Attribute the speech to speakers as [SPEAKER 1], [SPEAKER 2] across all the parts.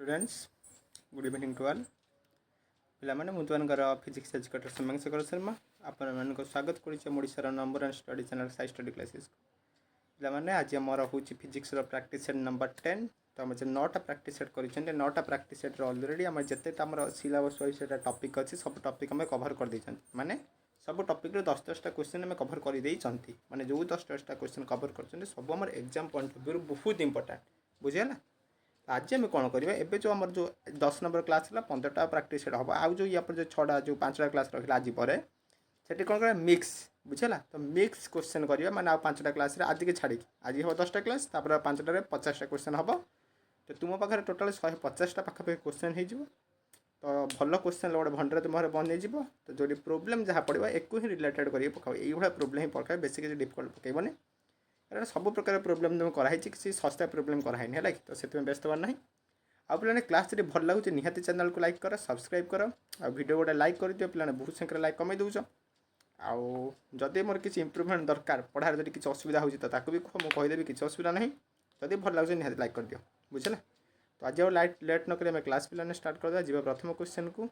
[SPEAKER 1] Students good evening to all पिलामाने मुझे physics educator Somanshekhar Sharma आपण स्वागत करूँ number and study channel Sai study classes पिलामाने आज आमर हूँ फिजिक्स प्रैक्टिस सेट नंबर 10 तो आम जो 9टा प्रैक्टिस सेट कर 9टा प्रैक्टिस सेट अलरेडी आम जिते सिलेबस वाइज टॉपिक अच्छी सब टॉपिक आम कवर कर देते माने सब टॉपिक 10-10टा क्वेश्चन आम कवर कर माने जो 10-10टा क्वेश्चन कवर कर सब आम एग्जाम पॉइंट ऑफ व्यू बहुत इंपोर्टेंट बुझेगा। आज आम कौन करवा एवं जो आम जो 10 नंबर क्लास है 15टा प्रैक्टिस सेट हम आउ जो या जो 6टा जो 5टा क्लास रहा आज पर से कौन कर मिक्स बुझेगा तो मिक्स क्वेश्चन करवा माने 5टा क्लास आज के छाड़ी आज हम 10टा क्लास 5टा 50टा क्वेश्चन हम तो तुम पाखे टोटाल 150टा पाखापाखि क्वेश्चन हो तो भल क्वेश्चन गोटे भंडार तुम बन तो जो प्रोब्लेम जहाँ पड़ो एक ही रिलेटेड कर पकाओ ये प्रोब्लेम ही पकाए बेस किसी डिफिकल्ट पकड़बनी कारण सब प्रकार प्रोब्लेम तुम कराई किसी सस्ता प्रोब्लेम कराई है तो से व्यस्त हमार ना आ पे क्लास भल लगुच निहाती चैनल को लाइक कर सब्सक्राइब कर आ वीडियो गोटे लाइक कर दियो पे बहुत संख्या लाइक कमे दौच आदि मोर किसी इम्प्रुवमेंट दरकार पढ़ार जब किसी असुविधा होती तो भी कह मुझे कहीदेवी किसी असुविधा ना जदि भल लगे निहाती लाइक कर दियो बुझे तो आज और लाइट लेट नक क्लास पे स्टार्ट करदे जी प्रथम क्वेश्चन को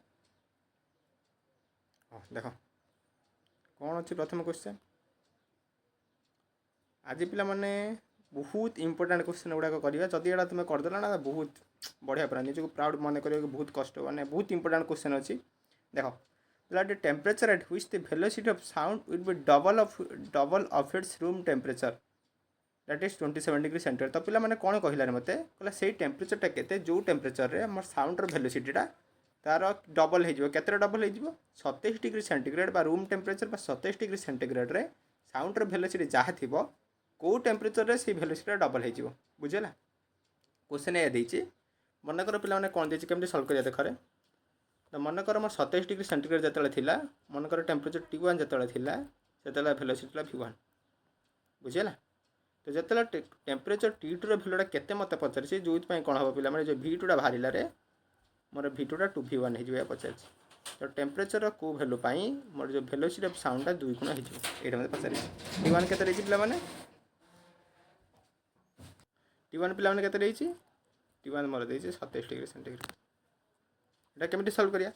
[SPEAKER 1] देख कौन अच्छी प्रथम क्वेश्चन आज पिला माने बहुत इंपोर्टेंट क्वेश्चन गुड़ाक करवा जदि एटा तुम करदेल ना बहुत बढ़िया पूरा निजी प्राउड मन कर बहुत कष्ट माने बहुत इंपोर्टेंट क्वेश्चन अच्छी देख temperature at which the velocity of sound will be double of its room temperature that is 27 degree centigrade तो पिला माने कौन कहला मते कहला से टेम्परेचरटा केते जो टेम्परेचर रे हमर साउंड रो वेलोसिटीटा तार डबल हो केते डबल हो 27 डिग्री सेंटीग्रेड बा रूम टेम्परेचर 27 डिग्री सेंटीग्रेड रे साउंड रो वेलोसिटी जहाँ थिबो कौ टेम्परेचर रे से वेलोसिटी डबल हो बुझेगा क्वेश्चन ये देती मनकर पे कौन देती कमी सल्व करिया देखरे तो मनकर मोर 27 डिग्री सेंटीग्रेड जो मनकर टेम्परेचर T1 जो वेलोसिटी V1 बुझेगा तो जो टेम्परेचर T2 भैल्यूटा केते मत पचार जो कौन हम पे जो V2 बाहर मोर V2 2V1 हो पचार तो टेम्परेचर को भैल्यू मोर जो वेलोसिटी ऑफ साउंडटा 2 गुण हो मत पचार T1 केते पे T1 पे के T1 मोर दे 27 डिग्री सेंटीग्रेड एटा केमी सल्व करिया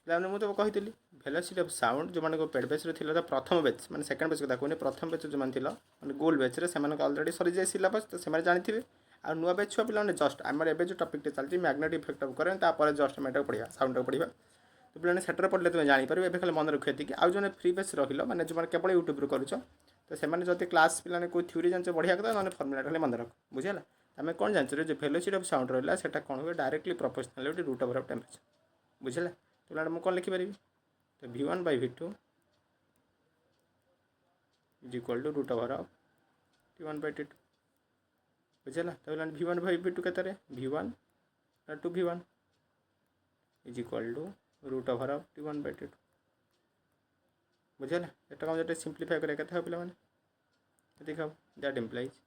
[SPEAKER 1] पे मुझे तो कही वेलोसिटी ऑफ साउंड जो मैंने पेड बेच था प्रथम बेच मैंने सेकेंड बेच कथा कहूनी प्रथम बेच जो मैंने मैंने गोल बेच से अलरेडी सरी जाए सिलेबस तो से जानते आ नुआ बेच छुआ पे जस्ट आम एवं जो टॉपिक चलती मैग्नेटिक इफेक्ट ऑफ करेंट तापर जस्ट मैं पढ़ा साउंड पढ़ा तो पे सेटर पढ़ले तुम जापर ए खाली मन रखिए थी आउ जो फ्री बेस रही मैंने जो केवल यूट्यूब करुच तो से जब क्लास पे कोई थ्योरी जान बढ़िया कथा ना फर्मुला खाली मन रख बुझेगा आम कौन जानते जो वेलोसिटी ऑफ साउंड रहा है कौन हुए directly proportional root over of temperature बुझेगा तो पे मुझे कौन लिखिपारि तो V1 by V2 is equal to root over of T1 by T2 बुझेगा तो V1 by V2 के V1 2V1 is equal to root over of T1 by T2 बुझेगा एटा कौन जो सिंप्लीफाई करें के पे देखा that implies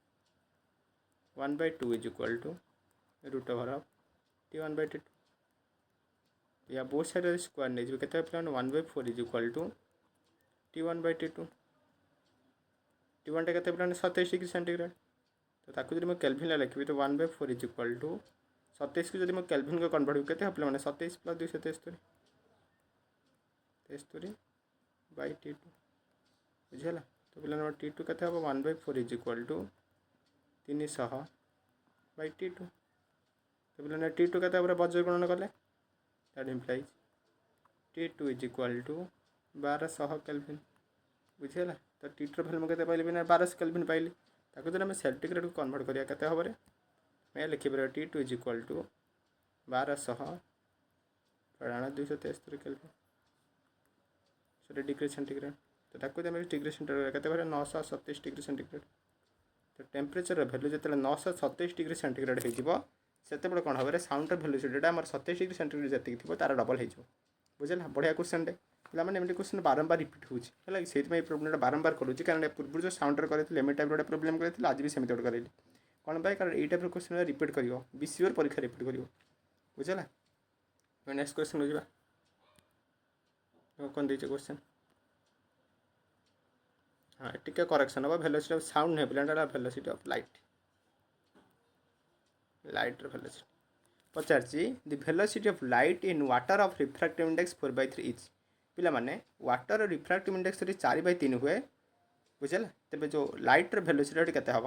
[SPEAKER 1] 1 by 2 is equal to root over of T1 by T2 या बोथ साइड स्क्वायर नहीं के 1 by 4 is equal to T1 by T2 T1 टा के 27 डिग्री सेंटीग्रेड तो ताकू जब मैं केल्विन लिखी तो 1 by 4 इज इक्वल टू 27 को जब मैं केल्विन को कन्वर्ट के 27 प्लस 273 73 by T2 बुझेगा तो पे T2 के 1 by 4 is equal to 300 by T2 तो पे T2 के बज्र गणना कले that implies T2 is equal to 1200 kelvin बुझेगा तो T2 भैल्यू के पाइली ना 1200 केल्विन पाइली ताको जब आम सेंटीग्रेड को कन्वर्ट करिया केते हबरे मैं लिखिपर T2 इज इक्वल टू 1200 प्राण 273 केल्विन सॉरी डिग्री सेंटीग्रेड तो ताको जब डिग्री सेंटीग्रेड केते 927 डिग्री सेंटीग्रेड तो टेम्परेचर भैल्यू जो 927 डिग्री सेंटीग्रेड हो से कौन हम साउंड वेलोसिटीटा 27 डिग्री सेंटीग्रेड जी थी तार डबल हो बुझेगा बढ़िया क्वेश्चन पे मैंने क्वेश्चन बारंबार रिपीट होगा से प्रोब्लेम बारंबार करूँ कारण पूर्व जो साउंड करें एम टाइप गोटे प्रोब्लेम करें आज भी सेमती गोटे करें कौन पाई कारण ये टाइप क्वेश्चन रिपीट कर बीसीओर परीक्षा रिपीट कर बुझेगा नेक्स्ट क्वेश्चन हो कौन दे क्वेश्चन हाँ टी करेक्शन हम वेलोसिटी ऑफ साउंड नहीं पे velocity of light velocity Pachar the velocity of light in water of refractive index 4/3 etch पिला माने वाटर रिफ्रैक्टिव इंडेक्स 4/3 हुए बुझेला तेज जो लाइटर भेलोसिटी केते हम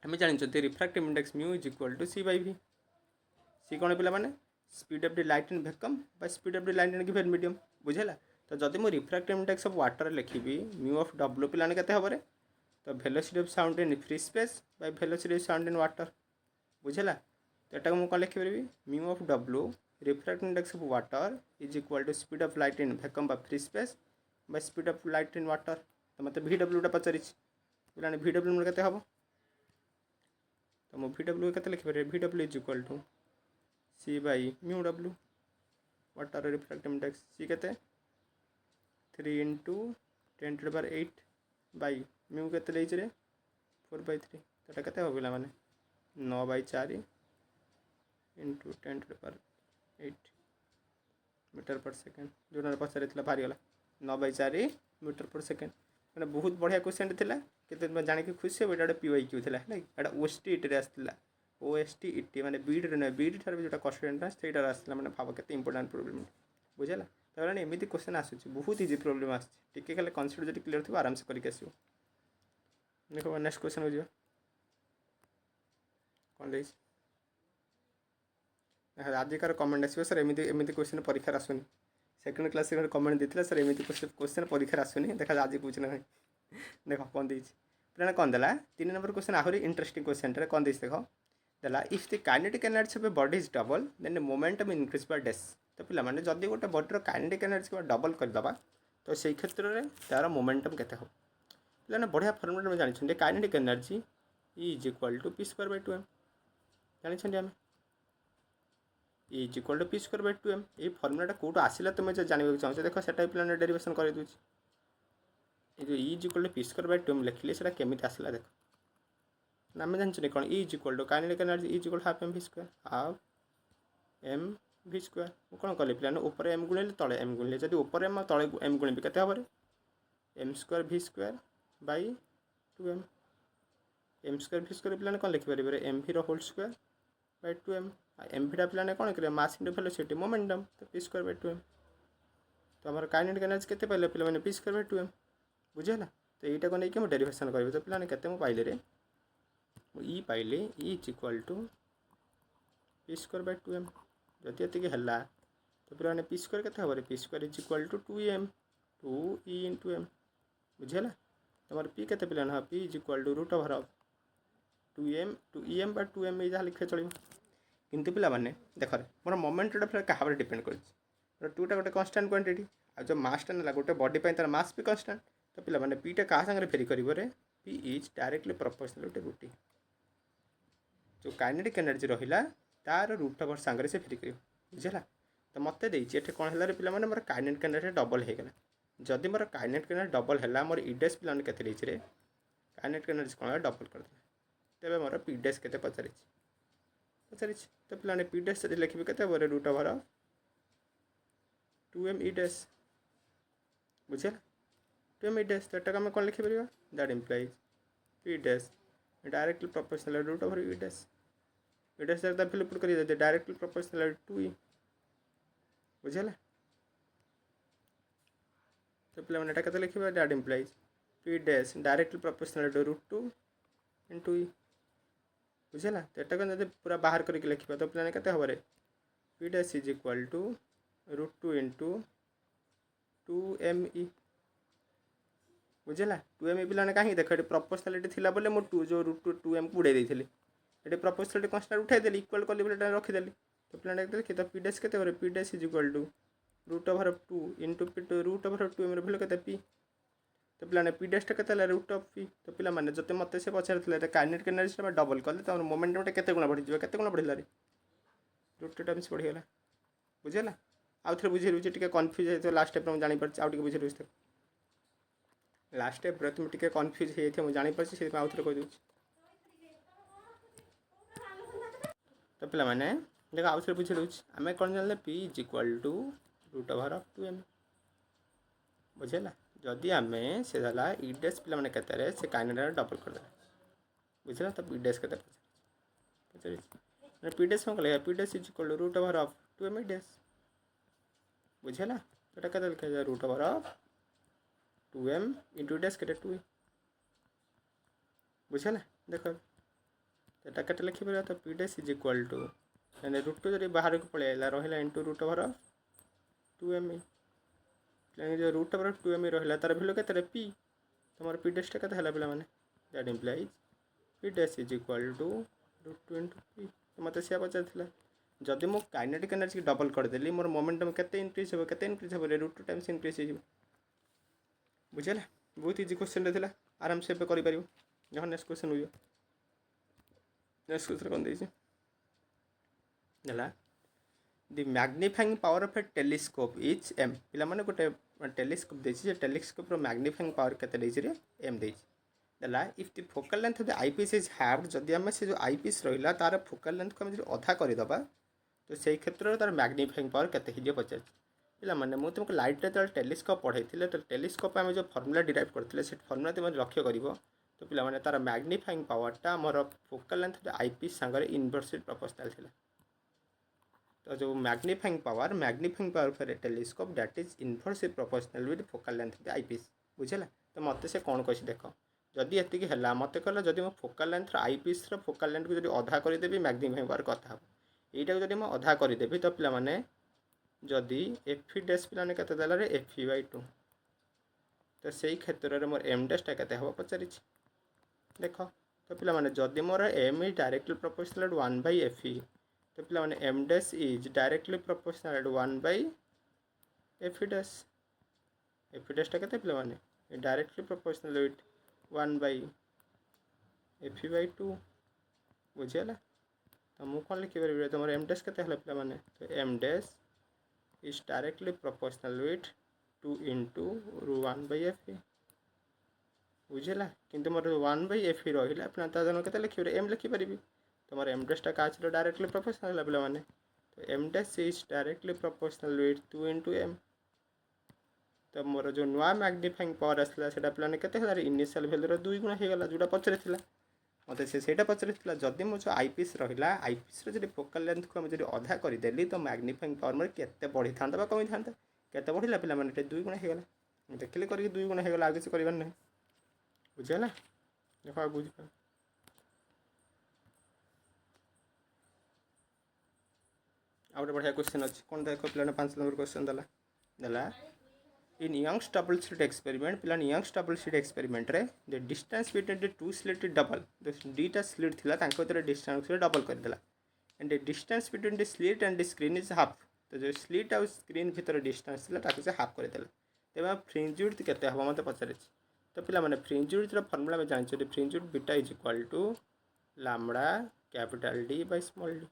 [SPEAKER 1] आम जानते refractive index mu is equal to c/v C कौन पिला माने speed of the light in vacuum by speed of the light in given medium बुझेला तो जदि mu refractive index of water लिखी म्यू ऑफ w पिला केते हम तो velocity of sound in free space by velocity of sound in water बुझेला तो यहाँ मुझे कौन लिखिपारि mu of w refractive index of water is equal to speed of light in vacuum by free space by speed of light in water तो मतलब vw पचारि पे vw मोर केते हम तो मु vw केते लिखिपारि vw is equal to c by mu w water refractive index c केते 3 इंटू 10⁸ बाय म्यू केते लेइछ रे 4/3 तो केते हो पिला माने 9/4 इंटू 10⁸ मीटर पर सेकेंड जो पचार बाहरीगला 9/4 मीटर पर सेकेंड मैंने बहुत बढ़िया क्वेश्चन था जानिक खुशी हो गोटे PYQ था यहाँ OSTET आसाला OSTET मैंने बीड ना बीड ठार जो कस्ट एंट्रांस से आसाला मैंने भाव के इंपोर्टाट प्रोब्लेम बुझेगा तो एमती क्वेश्चन आसूँ बहुत इजी प्रोब्लेम आसके खाली कनसेप्ट जो क्लीयर थी आराम से करके आसो देखो नेक्स्ट क्वेश्चन हो कौन देखिए आजिकार कमेंट आसो सर एमती एमती क्वेश्चन परीक्षा आसुनी सेकेंड क्लास कमेंट देता सर एमती क्वेश्चन परीक्षा आसुनी देखा आज पूछ ना देख कौन देती पे कौन देला 3 नंबर क्वेश्चन आहरी इंटरेस्टिंग क्वेश्चन कौन देख देख देला if the kinetic energy of a body is double then momentum increase by डेस तो पिला माने जदि गोटे बॉडीर काइनेटिक एनर्जी डबल करदे तो से क्षेत्र में तार मोमेंटम केते हो पिला बढ़िया फर्मुला में जानी kinetic energy is equal to p²/2m जानी आम इज इक्वल टू p²/2m ये फर्मुला कौटू आसला तुम्हें जो जानवा चाहो देख से पे डेरिवेशन कर जो इज इक्वल टू p²/2m लिखिले से केमी आसला देख आम जानते कौन is equal to kinetic energy is equal to mv² half mv² कौन कल पे ऊपर m गुणिले तले m गुणिले जब ऊपर m तले m गुणिले केते हम m² v² bye 2m m² v² पे कौन लिखिपारे mv whole square by 2m M भिटा पे कौन करेंगे मास इंटू वेलोसिटी मोमेंटम तो p²/2m तो हमारे काइनेटिक एनर्जी केते पाइले पे p²/2m बुझेगा तो यहाँ को लेकिन मुझे डेरिवेशन करी तो पे केते पाइले रे ई पाइले E is equal to p²/2m जदि ये है तो पे p² केते हम p² is equal to 2m 2e into m बुझेगा तो हमारे p केते पे हाँ p is equal to √2m 2em ये जहाँ लिखे चलो किंतु पिला माने देख मोर मोमेंटा फिर क्या डिपेंड कर टूटा गोटे कन्स्टाट क्वांटिटी आ जो मासटा ना गोटे बॉडी तार मास भी कन्स्टाट तो पिला माने पीटा क्या सागर फेरी करे पी इज डायरेक्टली प्रोपोर्शनल गोटे रूटी जो काइनेटिक एनर्जी रहा तार √2 सागर से फेरी कर बुझेगा तो मत देती कौन है पे मोर काइनेटिक एनर्जी डबल हो गला जदि मोर काइनेटिक एनर्जी डबल है मोर इडेस पे केते काइनेटिक एनर्जी कौन डबल करदे तेरे मोर पीडेस के पचार तो पे पीडेस लिखे के √2m इडेस बुझे 2m इडेस तो आम कौन लिखिपर दैट इम्प्लाइज पीडेस डायरेक्टली प्रोपोर्शनल √2 इडेस इडेस वैल्यू पुट कर डायरेक्टली प्रोपोर्शनल 2e बुझेगा तो पे लिखे दैट इम्प्लाइज पीडेस डायरेक्टली प्रोपोर्शनल √2 इंटू e बुझेगा तो यहाँ जब पूरा बाहर करके लिखा तो पे केते हम p dash is equal to √2 into 2me बुझेगा 2me पे कहीं देख ये प्रोपोर्शनालिटी थी बोले मुझे जो √2m को उड़े देती ये प्रोपोर्शनालिटी कन्स्टाट उठाईदेली इक्वल कली बोले रखीदेली तो पे देखिए तो p डैश केते p dash is equal to √2 into √2m value केते p तो पे पी डैश के √p तो पे जो मत से पचार काइनेटिक एनर्जी डबल कले तो मोमेंटम केते गुणा बढ़ी केते गुणा बढ़ला √2 टाइम्स बढ़ीगला बुझेगा आउ थे बुझे रुचे टे कन्फ्यूज होता लास्ट स्टेप में जापर आउ टे बुझे रुचे लास्ट स्टेप तुम टे कन्फ्यूज हो मुझे जापर से आउ थे कहीदे तो पे देख आउ थे बुझे रुचे आम कौन जान p is equal to √2m बुझेगा जदि आम से इडेस पे केते से काइनेटिक डबल करदे बुझे तो इडेस के पचार पी डैश कौन लिखा P dash is equal to root over of 2m dash बुझेगा एटा केते लिखा जाए root over of 2m into dash केते 2 बुझेगा देख एटा केते लिखि परबा तो P dash is equal to यानी रूट टू जब बाहर को पळे आइला रहिला into root over of 2m जो रूट ओवर ऑफ 2m रहिला तार वैल्यू केते p तुम पी डैश टा केते हला पिला माने that implies P dash is equal to root 2 into p तो मत से पचार जदि मो काइनेटिक एनर्जी डबल करदेली मोर मोमेंटम केते इंक्रीज हो रूट 2 टाइम्स इंक्रीज हो बुझेला बहुत इजी क्वेश्चन थिला आराम से करि परिबो जहाँ नेक्स्ट क्वेश्चन हुई नेक्स्ट क्वेश्चन कौन देछि the magnifying power of a telescope is M पिला माने गोटे टेलीस्कोप देछि टेलीस्कोप रो मैग्निफाइंग पावर केते देछि रे एम देछि देला if the focal length of the eyepiece is half जदि आम से जो आईपीस रहिला तार फोकल लेंथ को हम जो अधा कर दबा तो से क्षेत्र तार मैग्निफाइंग पावर केते हिजे पचार पिला माने मु तुमको लाइट रे टेलीस्कोप पढ़ाई तो टेलीस्कोप आम जो फॉर्मूला डिराइव करथिले से फॉर्मूला तुम लक्ष्य करिवो तो पिला माने तार मैग्निफाइंग पावरटा मोर focal length of the eyepiece संगे इनवर्सली प्रोपोर्शनल थिला तो जो magnifying power for a telescope that is inversely proportional with focal length of the eyepiece बुझेला तो मत से कौन कह देख जदि एति है मत कहला जदि मो focal length eyepiece focal length को जब अधा करदेवि मैग्निफाइंग पावर कथा हम यहीटा जब मुझे अधा करदेवि तो पिला माने जदि एफी डैश पिला केते देला रे एफी बाय 2 तो सही क्षेत्र में मोर एम डैशटा केते हबो पचारि देख तो पिला माने जदि मोर M is directly proportional 1 by F e तो पिला माने M dash is directly proportional 1 by F e डैशटा केते पिला माने directly proportional with 1 by F e by 2 बुझेला तो मु कौन लिखिपर तुम एम डैश केते हला पिला माने तो M dash is directly proportional with 2 into 1 by F e बुझेला किंतु मोर 1 बाय एफी रहिला अपना ता जन केते लिखिपर एम लिखिपर तुम एम डैशटा काच डायरेक्टली प्रोपोर्शनल हला पिला माने तो M dash is directly proportional with 2 into M तो मोर जो नुआ मैग्निफाइंग पावर आसला से पिलाने केते हला इनिशियल वैल्यू 2 गुणा हो गला जोटा पचरे थिला मत से पचरे थिला जदि मो जो आईपीस रहिला आईपीस रो जदि फोकल लेंथ को हम जदि आधा कर देली तो मैग्निफाइंग पावर मोर केते बढ़ी थांता बा कमी थांता केते बढ़िला पिला माने 2 गुणा हो गला देखले करके 2 गुणा हो गला आगे से करबा नै बुझला देखो बुझ पा आउट बढ़िया क्वेश्चन अछि कोन देखो पिलाने 5 नंबर क्वेश्चन दला in Young's double slit experiment पिलाने Young's double slit experiment रे the distance between the two slit double the dita slit थिला तांको तरे distance को double कर देला and the distance between the slit and the screen is half तो जो slit और screen भीतर distance थिला ताको से half कर देला तेबा fringe width केते हबो मते पचारे तो पिला माने fringe width रो फार्मूला में जानि छ fringe width beta is equal to lambda capital D by small d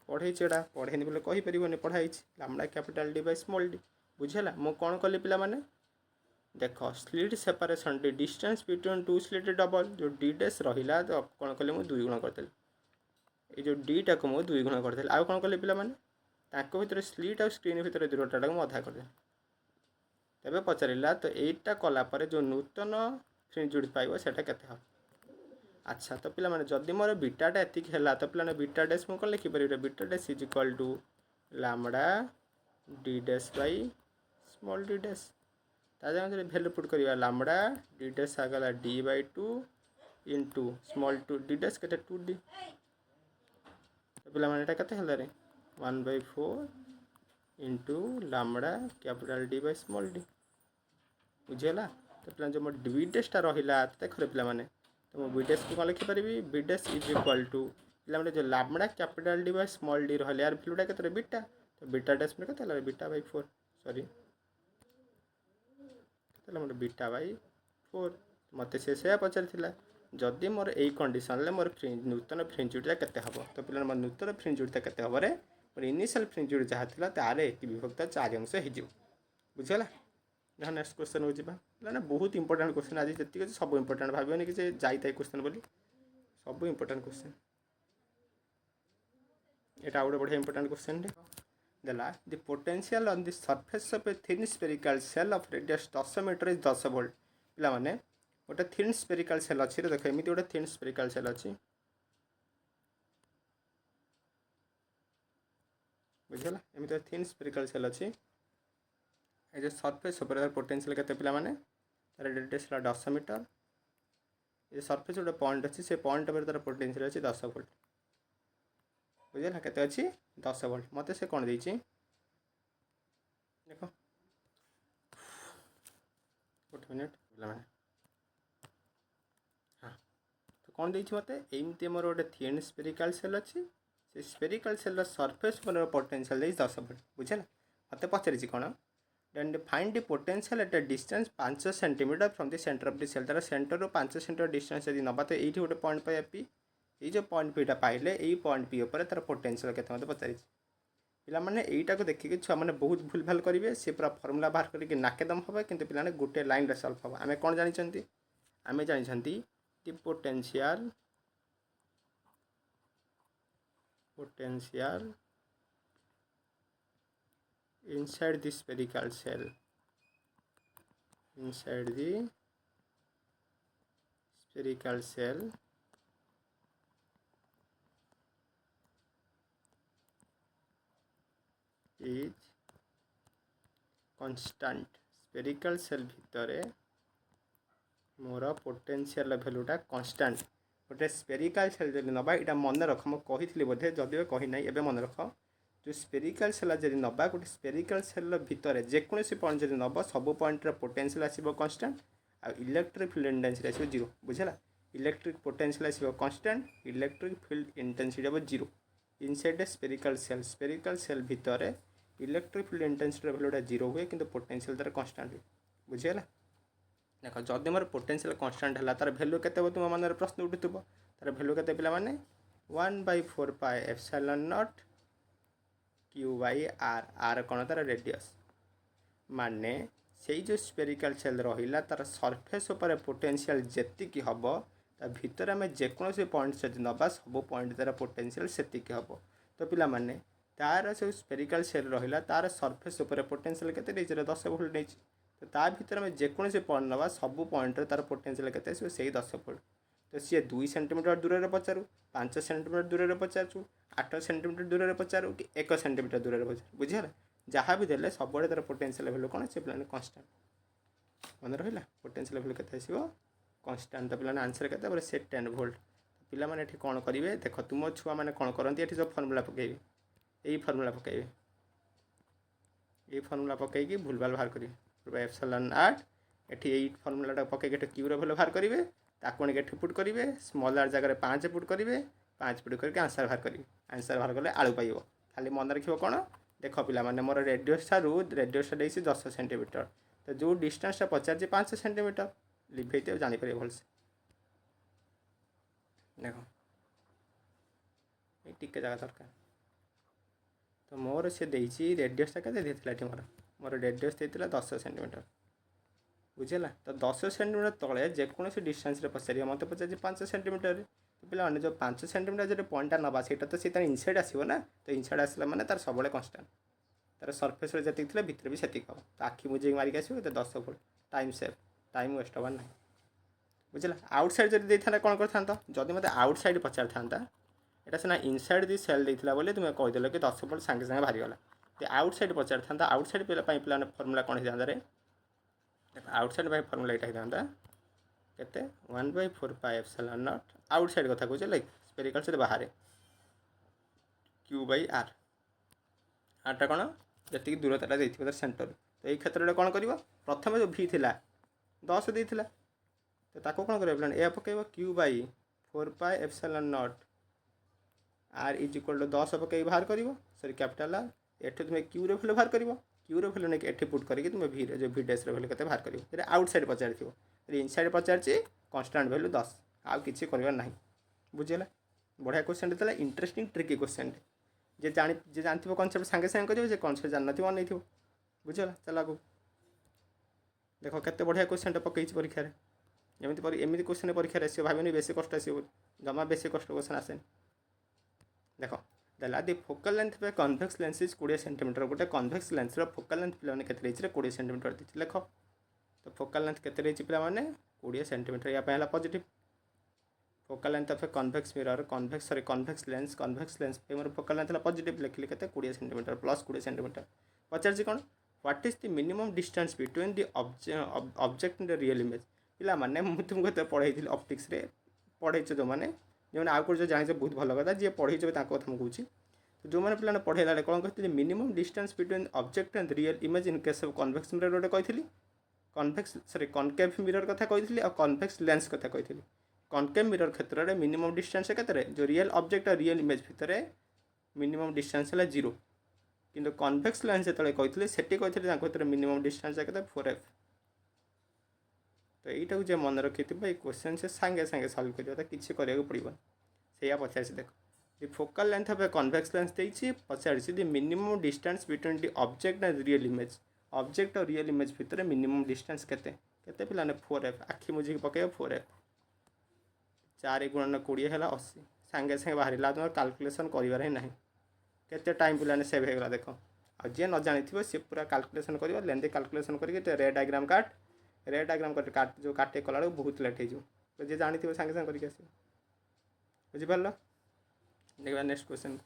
[SPEAKER 1] पढ़े छेड़ा पढ़ेनी बोले कहि परिबोनी पढ़ाई lambda capital D by small d बुझेला मो कौन कली पिला माने देख slit separation D distance between two slit double जो डी डैश रहिला तो कौन कले मु 2 गुणा करदेली ये जो डी टा को मु 2 गुणा करदेली आ कौन कले पिला माने ताको भीतर स्लिट और स्क्रीन भीतर दूरटा को अधा करदेली तबे पचारिला तो एटा कला परे जो नूतन फ्रिंज विड्थ पाइबो सेटा केते ह अच्छा तो पिला माने जदी मोर बीटाटा एतिक हैला तो पिला ने बीटा डैश मु कोन लिखि परिबे beta dash is equal to lambda D dash by small d dash ताजा वैल्यू पुट करिया लैम्बडा डी डैश आगला D by 2 into small 2 d dash केते 2d तो पिला माने एटा केते हला रे 1 by 4 into lambda capital D by small D बुझेला तो पिला जो मोर डी डैशटा रहिला देखो रे पिला माने तो मो बी डैश को लिखि परिबी B dash is equal to पिला माने जो lambda capital D by small d रहले यार वैल्यूटा केते बीटा तो बीटा डैश में केते हला beta by 4 sorry more beta by 4 मत से पचार जदि मोर यही कंडीशन मोर नूतन फ्रिंज विड्थ केते हबो तो पिला मोर नूतन फ्रिंज विड्थ केते हबो रे मोर इनिशियल फ्रिंज विड्थ जहा थिला तारे 1 विभक्त 4 अंश हे जिवो बुझला जहाँ नेक्स्ट क्वेश्चन हो जिबा ना बहुत इंपोर्टेंट क्वेश्चन आज जति सब इंपोर्टेंट भाबियोनी कि जे जाई क्वेश्चन बोली सब इंपोर्टेंट क्वेश्चन एटा आउट बढ़िया इंपोर्टेंट क्वेश्चन रे देला the potential on the surface of a thin spherical shell of radius 10 metre is 10 volt पिला माने गोटे थिन स्फेरिकल सेल अछि रे देख एमिति गोटे थिन स्फेरिकल सेल अछि बुझीगला एमती थिन स्पेरिकल सेल अच्छी ये जो सरफेस पोटेंशियल केते पिला माने तार रेडियस 10 मीटर ये सरफेस गोटे पॉइंट अच्छी से पॉइंट पर तार पोटेंशियल अच्छी 10 वोल्ट बुझीगला केते अच्छी 10 वोल्ट मते से कौन देछि देखो गोटे मिनिट पिला माने हाँ तो कौन देछि मते एमती मोर गोटे थिन स्पेरिकल सेल अच्छी से स्पेरिकल सेल सरफेस पर पोटेंशियल 10 वोल्ट बुझीगला मते पचारि कौन then find the potential at a distance 5 cm from the center of the cell तार सेंटर रो 5 cm डिस्टेंस यदि नबा तो एठी गोटे पॉइंट पाइबा पी ये जो पॉइंट पीटा पाइले एई पॉइंट पी ऊपर तार पोटेंशियल केते मते पचारि पिला माने एईटा को देखि छुआ माने बहुत भूल भाल करिवे से पूरा फार्मूला बाहर करके नाकेदम होबे किंतु पिला ने गोटे लाइन रे सॉल्व होबा हमें कोन जानि छंती हमें जानि छंती the potential inside the spherical cell is constant spherical cell भितरे मोर पोटेंशियल वैल्यूटा कांस्टेंट गोटे स्पेरिकल सेल जब नबा यहाँ मन रख मुझे कही बोधे जदि कही ना एवं मन रख जो स्पेरिकल सेल जब नबा गोटे स्पेरिकल सेल भितर जेकोसी पॉइंट जब नब सब पॉइंट पोटेंशियल आसो कांस्टेंट आ इलेक्ट्रिक फील्ड इंटेंसिटी आसो जीरो बुझेगा इलेक्ट्रिक पोटेंशियल आसो कांस्टेंट इलेक्ट्रिक फील्ड इंटेंसिटी हम जीरो इनसाइड स्पेरिकल सेल भितर इलेक्ट्रिक फील्ड इंटेंसिटी वैल्यूटा जीरो हुए कि पोटेंशियल तार कांस्टेंट हुए बुझीगला देख जदि मोर पोटेंशियल कांस्टेंट है तार भैल्यू केते तुम मन प्रश्न उठुव तार भैल्यू केते पिला माने 1/4 pi epsilon naught Q by R R कौन तार रेडियस माने से जो स्पेरिकल सेल रहा तार सरफेस उपर पोटेंशियल जेतिकी हम ता भितर आम जेकोसी पॉइंट से नबा सब पॉइंट तार पोटेंशियल सेतिकी हम तो पिला माने तार से स्पेरिकल सेल रहा तार सरफेस उपर पोटेंशियल केते 10 वोल्ट नहीं तो ता भीतर में जेकोसी पॉइंट नवा सब पॉइंट तार पोटेंशियल केते से 10 वोल्ट तो सी 2 सेंटीमीटर दूर में पचारू 5 सेंटीमीटर दूर में पचारू 8 सेंटीमीटर दूर में पचारू कि 1 सेंटीमीटर दूर में पचारू बुझीगला जहाँ भी देले सब बड़े तार पोटेंशियल वैल्यू कौन से प्लान कांस्टेंट मन रहा पोटेंशियल वैल्यू केते आसीबो कांस्टेंट तो प्लान आंसर केते बरे सेट 10 वोल्ट पिला माने एठी कोन करिवे देखो तुम छुआ माने कोन करंती एठी सब फार्मूला पकेइबे एई फार्मूला पकेइबे एई फार्मूला पकेइकी भूलभाल बाहर करिवे एप्सिलॉन 8 एठी एई फार्मूलाटा पकेइके एठी क्यू रो वैल्यू बाहर करिवे ताको ने एठी पुट करिवे स्मॉल आर जगह 5 पुट करिवे 5 पुट करके आंसर बाहर करिवे आंसर बाहर कले आळु पाइबो खाली मन रखिबो कोन देख पिला माने मोर रेडियस ठारू रेडियस देसी 10 सेंटीमीटर तो जो डिस्टेंस पचार 5 सेंटीमीटर लिभेते जानि पारे भलसे देखो ये टिके जगह दरकार तो मोर से देछि रेडियसटा केते देथिला एठी मोर रेडियस देथिला 10 सेंटीमीटर बुझेगा तो 10 सेंटीमीटर तले जेकोसी डिस्टेंस पचार मत पचार 5 सेंटीमीटर तो पिला जो 5 सेंटीमीटर जो पॉइंटा नवा से तो सी इनसाइड आसो ना तो इनसाइड आसला माने तार सब कांस्टेंट तार सरफेस जी थे भितर भी सेतिक हम तो आखि मुझे मारिक आसो तो 10 volt time save time waste हबार ना बुझला आउटसाइड जब देता कौन करता जदि मत आउटसाइड पचार था यहाँ सीना इनसाइड दी सेल देता बोले तुम्हें कहीदेल कि 10 वोल्ट सांगे सांगे बाहरीगला तो आउटसाइड पचार था आउटसाइड पिला फर्मूला कौन होता रे आउटसाइड बाय फर्मूला यहाँ होता केते 1/4 पाई एप्सिलॉन नॉट आउटसाइड कथा कहूँ लाइक स्पेरिकल से बाहर क्यू बाई आर आरटा कौन जी दूरता देता सेंटर तो ये क्षेत्र में कौन कर प्रथम जो भी थिला 10 देता तो ताको कौन कर ए पकेब Q by 4 pi epsilon naught R is equal to 10 पकई बाहर कर सॉरी कैपिटल आर एठे तुम्हें क्यू रो वैल्यू बाहर कर क्यू रो वैल्यू नहीं एठे पुट करके तुम्हें भी जो भी डैश रो वैल्यू केते बाहर कर आउटसाइड पचार थी इनसाइड पचार कांस्टेंट वैल्यू 10 आउ किसी करबार नहीं बुझेगा बढ़िया क्वेश्चन देता इंटरेस्टिंग ट्रिकी क्वेश्चन जे जानथिबो कॉन्सेप्ट सांगे सांगे करियो जे कॉन्सेप्ट जान नथिबो नहीं थिबो बुझेगा चल आगो देखो केते बढ़िया क्वेश्चन पकई परीक्षा रे एमती क्वेश्चन परीक्षा आसो भाविनी बेसी कष्ट आसो जमा बेसी कष्ट क्वेश्चन आसे देखो देला दी फोकल लेंथ पे कन्वेक्स लेंस इज 20 सेंटीमीटर गोटे कन्वेक्स लेंस फोकल लेंथ पे केते 20 सेंटीमीटर देछि लेख तो फोकल लेंथ केते पे 20 सेंटीमीटर या पहला positive focal length of a convex mirror convex lens मोर फोकल लेंथ पॉजिटिव लिखिली के 20 सेंटीमीटर प्लस 20 सेंटीमीटर पचार कौन what is the minimum distance between the object and real image पिला माने मु तुमको पढ़ाई ऑप्टिक्स रे पढ़ाई जो मैंने जो आउ कौन जो जाने बहुत भल कथा जी पढ़े कथा मुझे तो जो मैंने पिला पढ़ेला कौन कहते minimum distance between object and real image in case of convex mirror गोटे कही कनकेव मिरर कथा कही और कन्वेक्स लेंस कथा कही कनकेव मिरर क्षेत्र में मिनिमम डिस्टेंस के जो रियल ऑब्जेक्ट और रियल इमेज भितर मिनिमम डिस्टेंस है 0 किंतु कन्वेक्स लेंस जो कही से मिनिमम डिस्टेंस के 4F तो यहीटा जो मन रखी क्वेश्चन से सांगे सांगे सल्व कर किसी कराया पड़ो से पचार देख the focal length of a convex lens देती पचार the minimum distance between the object and real image object और रियल इमेज भितर मिनिमम डिस्टेंस केते पिलाने 4F आखि मुझे पकड़ 4F 4 गुणन 20 है 80 सांगे सांगे बाहर तुम कैलकुलेशन करार ही ना केते टाइम पिलाने सेव होगा देख आ जी न जानी सी पूरा कैलकुलेशन कर लेंथी कैलकुलेशन करके रे डायग्राम काट जो काटे कला बहुत लेट हो जी जानी सांगे सांगे करके आस बुझिपार देखा नेक्स्ट क्वेश्चन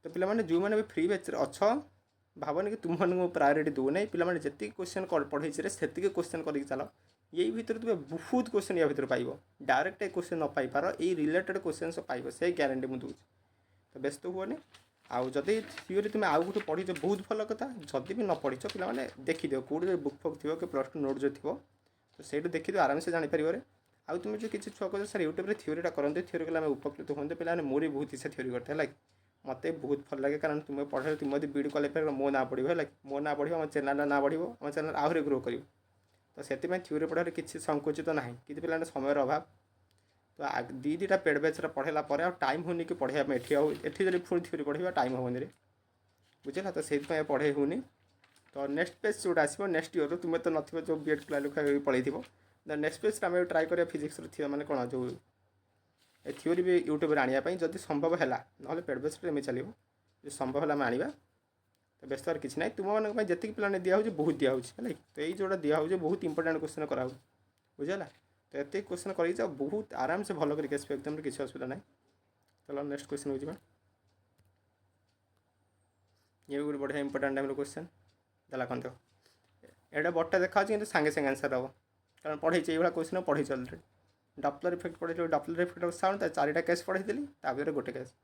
[SPEAKER 1] तो पिला जो मैंने भी फ्री बैच अच्छ भावनी कि तुम प्रायोरिटी दूना पे जी क्वेश्चन पढ़े से क्वेश्चन कर चल यही भितर तुम बहुत क्वेश्चन या भर पाइब डायरेक्ट क्वेश्चन न पाइपार ये रिलेटेड क्वेश्चन पाइब से ग्यारंटी मुझे दूसरी तो व्यस्त हुए आउ जदि थ्योरी तुम आउ गोटे पढ़ी बहुत भल कथा जदि भी न पढ़ी पे देखिद कौटे बुक फक थी कि प्लस टू नोट जो थी तो सही देखिद आराम से जापर आउ तुम जो किसी छुआ कह सर यूट्यूब थ्योरीटा करते थ्योरी कले उपकृत हूँ पे मोर बहुत इच्छा थ्योरी करते है मत बहुत भल लगे कारण तुम पढ़े तुम यदि बीड क्वालिफाई मो ना पढ़ो है मो ना पढ़ो आम चैनल ना बढ़ो आम चैनल आहरी ग्रो कर तो से थ्योरी पढ़ार किसी संकुचित ना कि पे समय अभाव तो दीटा पेड बैच पढ़ेला टाइम होनी कि पढ़े एटी जब पुणी थ्योरी पढ़ा टाइम होनी बुझेगा तो से पढ़े होनी तो नेक्स्ट पेज जो आसो नेक्स्ट ईयर तुम्हें तो नथिबो जो बीएड क्वालिफाई पढ़े नेक्स्ट पेज आम ट्राए करें फिजिक्स मैंने कौन जो थ्योरी भी यूट्यूब आने जदि संभव है ना पेड बैच एम चलो जो संभव है आम आने तो व्यस्त किसी ना तुम मैं जी पे दिखाई बहुत दिखाई तो ये जोटा दिखाई बहुत इंपोर्टेंट क्वेश्चन कराऊ बुझेगा तो ये क्वेश्चन कर बहुत आराम से भल करके आसो एकदम किसी असुविधा ना चलो नेक्स्ट क्वेश्चन हो ये गोटे बढ़िया इंपोर्टेंट टाइम क्वेश्चन देला कौन देख एटा बटा देखा कि सांगे सांगे आंसर हम कारण पढ़े ये क्वेश्चन पढ़े अलरेडी डपलर इफेक्ट पढ़े डपलर इफेक्ट साउंड चारिटा केस पढ़ी तापर गोटे केस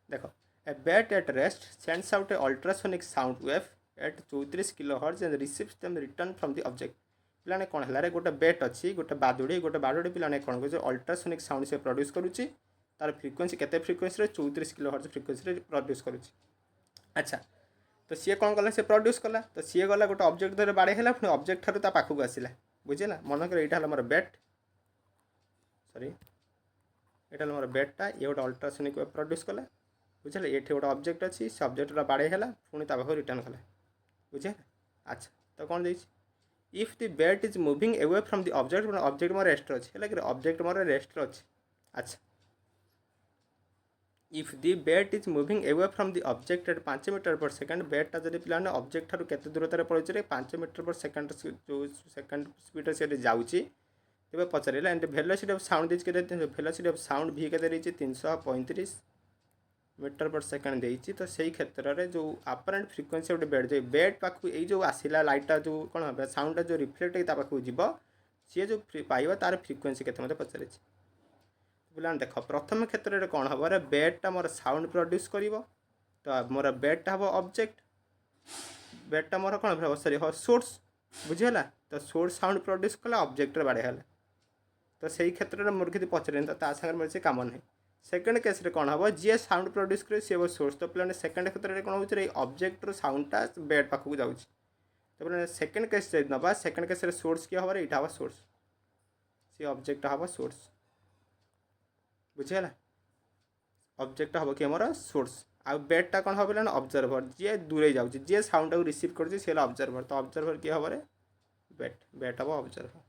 [SPEAKER 1] देख a bat at rest sends out a ultrasonic sound wave at 34 kHz and receives them return from the object पिलाने कौन है गोटे बेट अच्छी गोटे बादुड़ी पिलाने कौन कर अल्ट्रासोनिक साउंड से प्रोड्यूस करुच्ची तार फ्रिक्वेंसी केते फ्रिक्वेंसी 34 kHz फ्रिक्वेंसी प्रोड्यूस करुच्ची अच्छा तो सी कौन कला से प्रोड्यूस कला तो सी गला गोटे ऑब्जेक्ट धर बाड़े है पुणी ऑब्जेक्ट ठार पाखक आसला बुझेगा मनकर यहाँ मोर बेट सॉरी यहाँ मोर बेटा ये गोटे अल्ट्रासोनिक वेव प्रोड्यूस कला बुझे ये गोटे ऑब्जेक्ट अच्छी से ऑब्जेक्ट बाड़े है पुणी पाख रिटर्न कला बुझे अच्छा तो कौन देती if the bat is moving away from the object object more rest अच्छे है ऑब्जेक्ट मोर रेस्ट अच्छे अच्छा if the bat is moving away from the object at 5 metre per second बेटा जब पिलाने ऑब्जेक्ट ठार केते दूरतार पड़े 5 मीटर पर सेकंड जो सेकंड स्पीड से जाऊँगी तेज पचारा and velocity of sound velocity of sound भी के 335 मीटर पर सेकंड देती तो सही क्षेत्र में जो अपरेंट फ्रिक्वेंसी गोटे बेड जो बेड पाख ये जो आसला लाइटा जो कौन हम साउंडटा जो रिफ्लेक्ट होता पाखक जीव सी जो पाइब तार फ्रिक्वेंसी के मत पचार पे देख प्रथम क्षेत्र में कौन हम बेडटा मोर साउंड प्रोड्यूस कर तो मोर बेडटा हम ऑब्जेक्ट बेडटा मोर कौन हम सॉरी सोर्स बुझीगला तो सोर्स साउंड प्रोड्यूस कला ऑब्जेक्ट बाड़े है तो सही क्षेत्र में मोर किसी पचारे तो सागर मोर से कम ना सेकेंड केस कौन हम जी साउंड प्रोड्यूस करे सी सोर्स तो पे सेकेंड क्षेत्र में कौन हो ऑब्जेक्टर साउंडटा बेड पाखक जाऊँ तो सेकेंड केस ना सेकेंड केस सोर्स किए हम यहाँ हम सोर्स सी ऑब्जेक्ट हम सोर्स बुझीगला ऑब्जेक्ट हम कि मोर सोर्स आ बेडटा कौन हम ऑब्जर्वर जी दूरे जाऊँगी जी साउंड को रिसीव कर ऑब्जर्वर तो ऑब्जर्वर किए हम बेट हम ऑब्जर्वर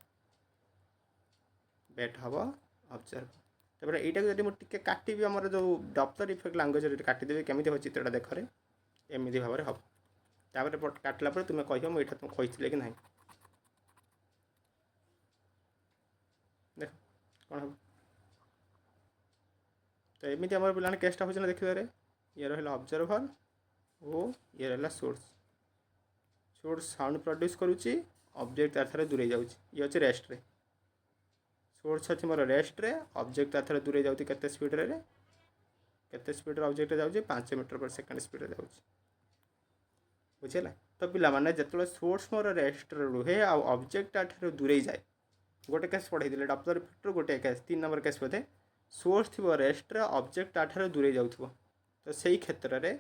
[SPEAKER 1] बेट हम ऑब्जर्वर तब यहाँ जब मुझे काटि आमर जो डपलर इफेक्ट लैंग्वेज काटिदेवी केमी हम चित्रटा देखरे एमती भाव में हम तापर काटला तुम्हें कह मुझे तुम कही कि ना देख कौन हम तो एमती आम पे केसटा हो देखिए ये रहा ऑब्जर्वर और ये रहा सोर्स सोर्स साउंड प्रोड्यूस करुच्ची ऑब्जेक्ट तार थे दूरे जाऊँ ये अच्छे रेस्ट रे सोर्स अच्छे मोर रेस्ट रे ऑब्जेक्ट तार थे दूरे जाऊँ केते स्पीड रे केते स्पीड ऑब्जेक्ट जाऊँ 5 मीटर पर सेकेंड स्पीड जाऊँ बुझेगा तो पिला माने जिते सोर्स मोर रेस्ट रुहे आ ऑब्जेक्ट ठार दूरे जाए गोटे केस पढ़े डॉप्लर इफेक्ट गोटे केस 3 नंबर केस बोधे सोर्स थी रेस्ट ऑब्जेक्ट ठार दूरे जाऊ तो सही क्षेत्र में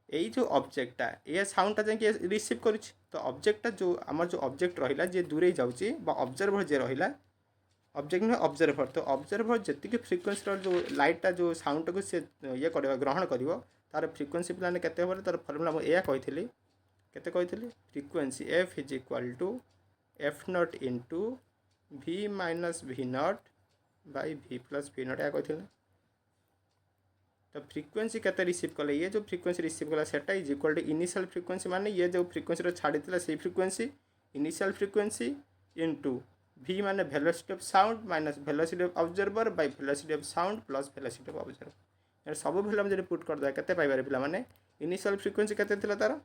[SPEAKER 1] यही जो ऑब्जेक्टा ये साउंडटा जाए रिसीव कर तो ऑब्जेक्टा जो आम जो ऑब्जेक्ट रहा जी दूरे जाऊँगी ऑब्जर्वर जे रहा ऑब्जेक्ट नुहे ऑब्जर्वर तो ऑब्जर्वर जी फ्रिक्वेन्सी जो लाइटा जो साउंड को सी ये कर ग्रहण कर तार फ्रिक्वेन्सी पे केते हम तार फर्मुला मुझे कही केते कही frequency f is equal to f not into v minus v not by v plus v not या कही तो फ्रिक्वेन्सी केते रिसीव कले ये जो फ्रिक्वेन्सी रिसीव कला सेटा is equal to initial frequency माने ये जो फ्रिक्वेन्सी छाड़ी से frequency initial frequency into v माने velocity of sound minus velocity of observer by velocity of sound plus velocity of observer सब वैल्यू जब पुट कर दे केते पाइबारे पिला माने इनिशियल फ्रिक्वेन्सी केते थिला तार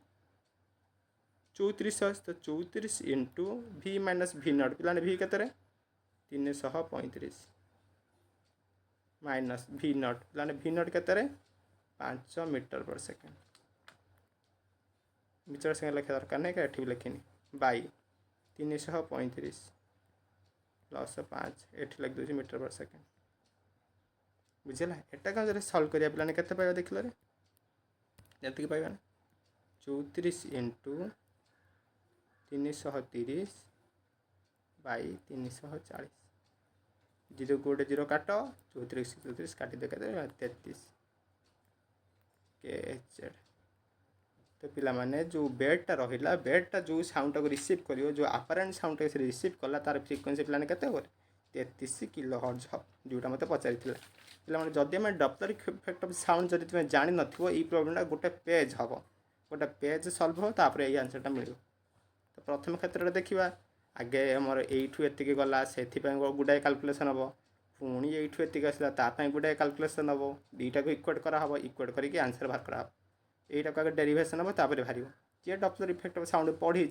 [SPEAKER 1] 34 तो 34 into v minus v not पिला v केते 335 माइनस v नॉट पिला v नॉट केते 5 मीटर पर सेकेंड विचार संगे लिखा दरकार नहीं क्या भी लिखिनी बाई 335 प्लस 5 ये लिख दूसरी मीटर पर सेकेंड बुझेगा एटा कौन जब सल्व करिया पिला केते पाइबा देखल रे जल्दी पाइबा 34 इंटू 330 बाई 340 जीरो गोटे जीरो काट 34 34 काटी दे 33 के तो पिला माने जो बेडटा रहा बेडटा जो साउंड को रिसीव कर जो आपारेंट साउंड से रिसीव कला तार फ्रिक्वेन्सी पिलाने केते हो 33 किलो हर्ट्ज जोटा मत पचारि पे जदि आम डॉप्लर इफेक्ट ऑफ साउंड जब तुम जान न प्रोब्लेमटा गोटे पेज हम गोटे पेज सल्व हो तापर ये आंसरटा मिल तो प्रथम क्षेत्र में देखा आगे आमर यू एति गला से गुड़ाए काल्कुलेसन हम पुणी यू एति आसला गुड़ाए काल्कुलेसन हम दुईटा को इक्वेट कराव इक्वेट करके आंसर बाहर कराव यहीटा को आगे डेरिवेशन हम तापर बाहर जी डॉप्लर इफेक्ट ऑफ साउंड पढ़ी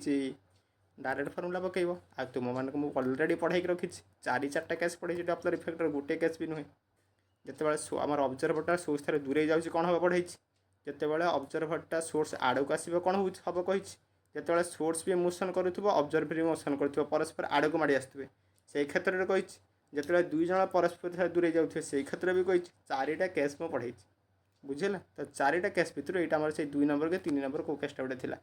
[SPEAKER 1] डायरेक्ट फर्मुला पकड़ आ तुम मानक मुझे अलरेडी पढ़ाई रखी 4 केस पढ़ी डॉप्लर इफेक्ट गोटे केस भी नुहे जिते आम ऑब्जर्वरटा सोर्स थे दूरे जाऊँगी कौन हम पढ़ाई जिते ऑब्जर्वरटा सोर्स आड़ को आसो कौन हम कही जिते सोर्स भी मोशन करूँ ऑब्जर्वर भी मोशन कर परस्पर आड़ को माड़ी आसुए से क्षेत्र में कही जिते दुई जन परस्पर दूरे जाऊे से क्षेत्र भी कही 4टा केस में पढ़ाई बुझेगा तो 4टा केस भितर यहाँ से 2 नंबर के 3 नंबर को केसटा गोटे थी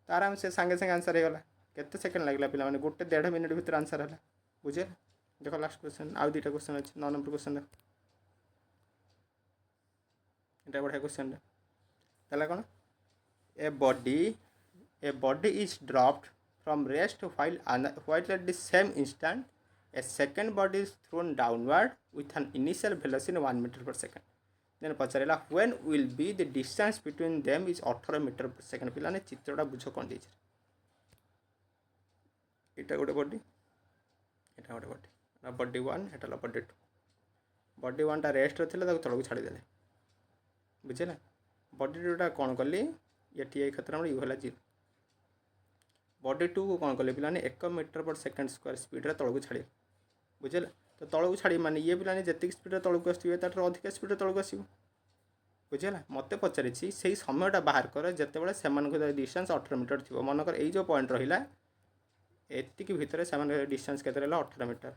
[SPEAKER 1] तार आम से सांगे सांगे आंसर होगा केते सेकेंड लगला पे गोटे 1.5 मिनट भर आंसर है बुझे देख लास्ट क्वेश्चन आउ 2टा क्वेश्चन अच्छे 9 नंबर क्वेश्चन ये बढ़िया क्वेश्चन है कौन ए body is dropped from rest while at the same instant a second body is thrown downward with an initial velocity 1 meter per second then पचारा when will be the distance between them is 18 metre per second पे चित्रटा बुझ कौन दे यहाँ गोटे body यहाँ गोटे body body 1 एटा body 2 body 1 टा रेस्ट थी तलू छाड़ीदे बुझेगा बॉडी 2टा कौन कली ये क्षेत्र में यू है 0 बॉडी 2 को कौन कले पे 1 metre per second square speed तलू छाड़ी बुझेगा तो तलू छाड़ी माने ये पे जी स्पीड तलू आसवे तार अधिक स्पीड तलू आस बुझेगा मत पचारि से समयटा बाहर कर जिते से डिस्टेंस 18 मीटर थी मनकर यही जो पॉइंट रहा एतिक भितर से डिस्टेंस के 18 मीटर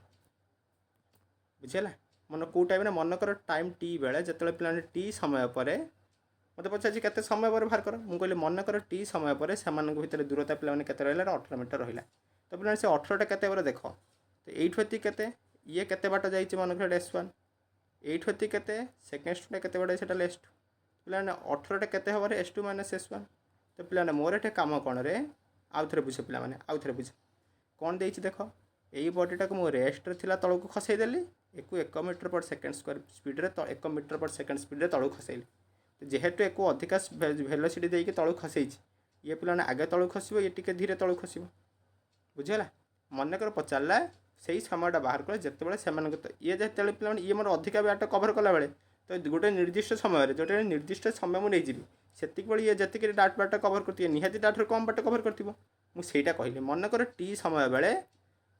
[SPEAKER 1] बुझेगा मन कौ टाइम मनकर टाइम टी बेले जिते पे टी समय पर मत पचार के समय पर बाहर कर मुझे कहली मनकर टी समय पर से भितर दूरता पे के रहा 18 मीटर रहा तो पे से 18टा के देख तो ये के ये केते बाट जाइए मनकर S1 ये के सेकेंड स्टूडा के बाट से S2 पे 18टा के S2 माइनस S1 तो पे मोर ये कम कौन रे आउ थे बुझ पे आउ थे बुझ कौन दे देख यही बॉडीटा को मुझे रेस्ट थी तलू खसईदेली 1 metre per second square speed 1 metre per second speed तलू खसैली तो जेहेतु एक अधिका भेलोसिटी देकी तलू खसई ये पे आगे तलू खसब ये टी धीरे तलू खसब बुझेगा मनकर पचारा से समय बाहर कले जिते से ये जिते पे ये मोर अधिका बाट कभर कला बेले तो गोटे निर्दिष्ट समय जो निर्दिष्ट समय मुझे से ये जी डाट बाट कभर कर निहाती डाट कम बाट कभर कर मुझे कहली मनकर टी समय बेले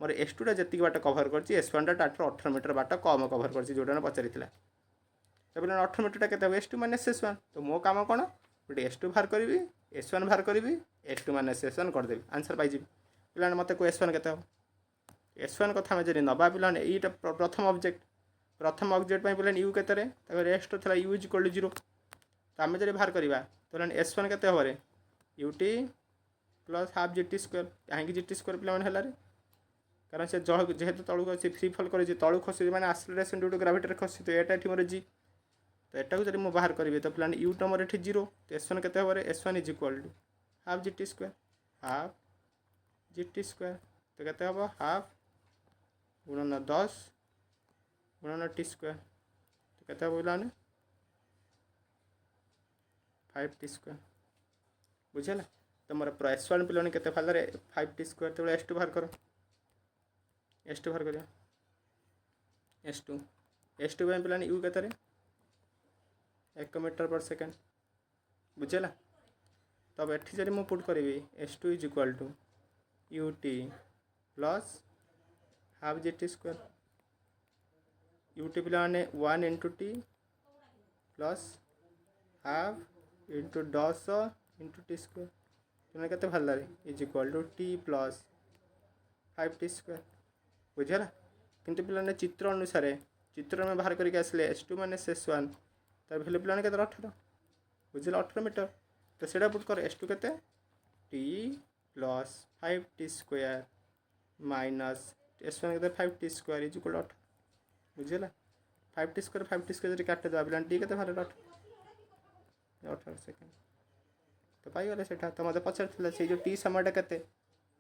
[SPEAKER 1] मोर S2 जी बाट कभर कर S1 डाटर 18 मीटर बाट कम कभर कर जोटा पचारि तो पे 18 मीटर के S2 माइनस S1 तो मो काम कौन गोटे S2 बाहर करी S1 बाहर करी S2 माइनस S1 करदेवी आंसर पाई पे मत को S1 के S1 कथा आम जब नवा पे यहीटा प्रथम ऑब्जेक्ट पे यू के रेस्ट था यू इज इक्वल टू 0 तो आम जब बाहर करवा तो S1 के हम UT plus half GT square कहीं GT स्क्वायर पे कारण से जेहेतु तलू अच्छे फ्री फल कर तलू खसी मैंने आक्सेलरेशन ड्यू टू ग्राविटी खसी तो यहाँ मोर जी तो यहाँ जब मुझे बाहर करी तो पे यू टा मोर ये 0 तो S1 के S1 is equal to half GT square तो केते हम हाफ गुणन 10 गुणन T स्क्वायर तो केते बोला 5T स्क्वायर बुझेगा तो मोर S1 पे केते फाले 5T स्क्वायर तो S2 बाहर कर S2 बाहर करिया S2 पे यू के 1 मीटर पर सेकेंड बुझेगा तब एठी जब मुझे पुट करी S2 is equal to UT plus half GT square UT पे 1 into T plus half into 10 into T square तुमने केते भल्ला is equal to T plus 5T square बुझेगा किंतु पे चित्र अनुसार चित्र में बाहर करके आसले S2 माइनस S1 तार भैल्यू पे के 18 बुझे 18 मीटर तो सीटा पुट कर S2 के T plus 5T square minus S1 के 5T square is equal 18 बुझेगा 5T square जब काटे पे टी के बाहर 18 सेकेंड तो पाईगले से तो मतलब पचार से जो टी समय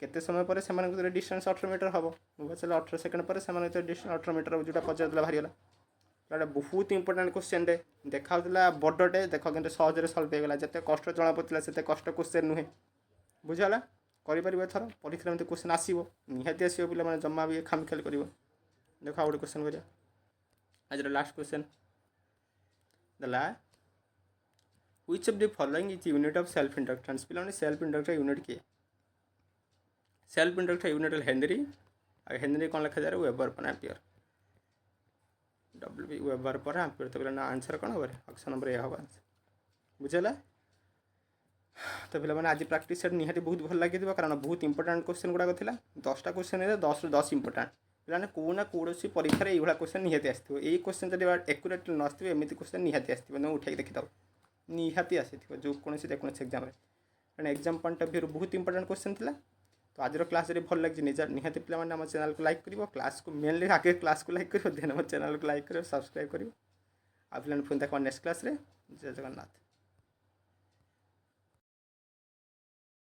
[SPEAKER 1] केते समय पर से डिस्टेंस 18 मीटर हम मुझे 18 सेकेंड पर से डिस्टेंस 18 मीटर जोटा पचार बाहरीगला गोटे बहुत इंपोर्टाट क्वेश्चन देखा बड़टे देख कि सहजरे सल्व होगा जिते कष्ट जना पड़ा से कष्ट क्वेश्चन नुहे बुझाला कर एथर परीक्षा में क्वेश्चन आसो निहाती आसो पे जमा भी खामखेल कर देख गोटे क्वेश्चन करिया आज लास्ट क्वेश्चन दला which of the following is unit of self inductance पे सेल्फ इंडक्टर यूनिट किए सेल्फ इंडक्टर यूनिट हेनरी और हेनरी कौन लिखा जाए वेबर पर एम्पियर W वेबर पर एम्पियर तो पे आंसर कौन हम ऑप्शन नंबर ए हम आंसर बुझेगा तो पे आज प्रैक्टिस सेट निहाती बहुत भल लगे कारण बहुत इंपोर्टाट क्वेश्चन गुड़ाक था 10टा क्वेश्चन 10 ରୁ 10 इंपोर्टाट पे कौ ना कौन परीक्षा ये क्वेश्चन निहाती आसो ये क्वेश्चन जब एक्यूरेट नथिव एमती क्वेश्चन निहाती आसो तुम उठे देखी निहाती आसी जो कौन जेकोसी एग्जाम कारण एग्जाम पॉइंट ऑफ व्यू बहुत इंपोर्टाट क्वेश्चन था तो आज क्लास जब भल लगे निहाती पे आम चैनल को लाइक कर क्लास को मेनली आगे क्लास को लाइक कर देन आम चैनल को लाइक कर सब्सक्राइब कर आ पे पुणी देखा नेक्स्ट क्लास जय जगन्नाथ।